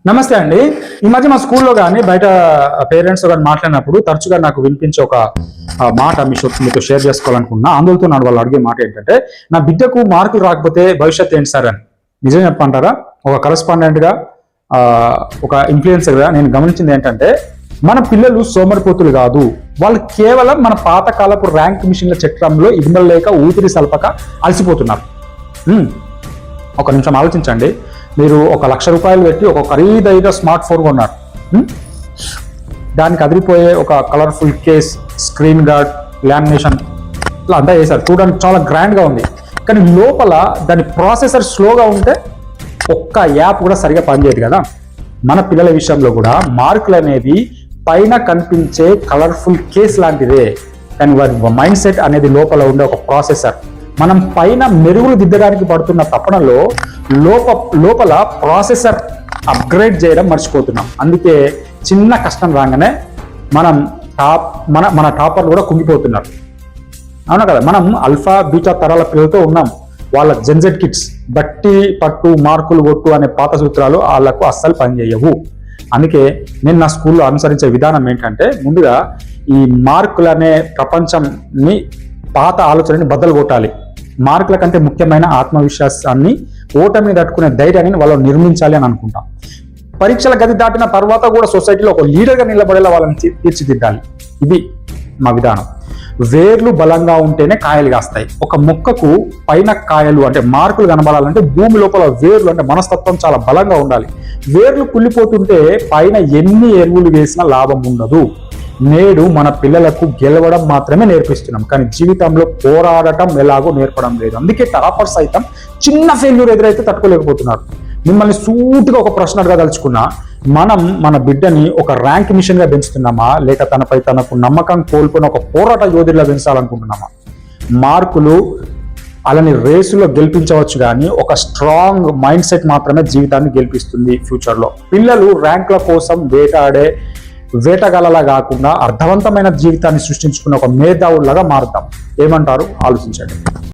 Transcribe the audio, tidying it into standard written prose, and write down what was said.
నమస్తే అండి. ఈ మధ్య మా స్కూల్లో కానీ బయట పేరెంట్స్ కానీ మాట్లాడినప్పుడు తరచుగా నాకు వినిపించే ఒక మాట మీతో షేర్ చేసుకోవాలనుకున్నా. ఆందోళనతో వాళ్ళు అడిగే మాట ఏంటంటే, నా బిడ్డకు మార్కులు రాకపోతే భవిష్యత్ ఏంటి సార్ అని. నిజం చెప్పంటారా? ఒక కరెస్పాండెంట్గా, ఒక ఇన్ఫ్లుయెన్సర్గా నేను గమనించింది ఏంటంటే, మన పిల్లలు సోమరిపోతులు కాదు. వాళ్ళు కేవలం మన పాతకాలపు ర్యాంక్ మిషన్ల చక్రంలో ఇమ్మలేక ఊపిరి సల్పక అలసిపోతున్నారు. ఒక నిమిషం ఆలోచించండి. మీరు ₹1,00,000 పెట్టి ఒక ఖరీదైన స్మార్ట్ ఫోన్ కొన్నారు. దానికి అదిరిపోయే ఒక colourful case, screen guard, lamination ఇలా అంతా చేశారు. చూడడానికి చాలా గ్రాండ్గా ఉంది. కానీ లోపల దాని ప్రాసెసర్ స్లోగా ఉంటే ఒక్క యాప్ కూడా సరిగా పనిచేయదు కదా. మన పిల్లల విషయంలో కూడా మార్కులు అనేది పైన కనిపించే కలర్ఫుల్ కేస్ లాంటిదే, కానీ వారి మైండ్ సెట్ అనేది లోపల ఉండే ఒక ప్రాసెసర్. మనం పైన మెరుగులు దిద్దడానికి పడుతున్న తపనలో లోపల ప్రాసెసర్ అప్గ్రేడ్ చేయడం మర్చిపోతున్నాం. అందుకే చిన్న కష్టం రాగానే మన టాపర్లు కూడా కుంగిపోతున్నారు. అవునా కదా? మనం ఆల్ఫా బీటా తరాల పిల్లలతో ఉన్నాం. వాళ్ళ జెన్జెట్ కిడ్స్ బట్టి పట్టు మార్కులు కొట్టు అనే పాత సూత్రాలు వాళ్ళకు అస్సలు పనిచేయవు. అందుకే నేను నా స్కూల్లో అనుసరించే విధానం ఏంటంటే, ముందుగా ఈ మార్కులు అనే ప్రపంచంని పాత ఆలోచనని బద్దలు కొట్టాలి. మార్కుల కంటే ముఖ్యమైన ఆత్మవిశ్వాసాన్ని, ఓటమిని తట్టుకునే ధైర్యాన్ని వాళ్ళు నిర్మించాలి అని అనుకుంటాం. పరీక్షల గది దాటిన తర్వాత కూడా సొసైటీలో ఒక లీడర్గా నిలబడేలా వాళ్ళని తీర్చిదిద్దాలి. ఇది మా విధానం. వేర్లు బలంగా ఉంటేనే కాయలు కాస్తాయి. ఒక మొక్కకు పైన కాయలు అంటే మార్కులు కనబడాలంటే భూమి లోపల వేర్లు అంటే మనస్తత్వం చాలా బలంగా ఉండాలి. వేర్లు కుళ్ళిపోతుంటే పైన ఎన్ని ఎరువులు వేసినా లాభం ఉండదు. నేడు మన పిల్లలకు గెలవడం మాత్రమే నేర్పిస్తున్నాం, కానీ జీవితంలో పోరాడటం ఎలాగో నేర్పడం లేదు. అందుకే టాపర్స్ సైతం చిన్న ఫెయిల్యూర్ ఎదురైతే తట్టుకోలేకపోతున్నారు. మిమ్మల్ని సూటిగా ఒక ప్రశ్న అడగదలుచుకున్నా, మనం మన బిడ్డని ఒక ర్యాంక్ మిషన్ గా పెంచుతున్నామా, లేక తనపై తనకు నమ్మకం కోల్పోయిన ఒక పోరాట యోధుడిలా పెంచాలనుకుంటున్నామా? మార్కులు అలాని రేసులో గెలిపించవచ్చు, కానీ ఒక స్ట్రాంగ్ మైండ్ సెట్ మాత్రమే జీవితాన్ని గెలిపిస్తుంది ఫ్యూచర్లో. పిల్లలు ర్యాంకుల కోసం వేటగాళ్ళలా కాకుండా అర్థవంతమైన జీవితాన్ని సృష్టించుకున్న ఒక మేధావులాగా మారుతాం. ఏమంటారు? ఆలోచించండి.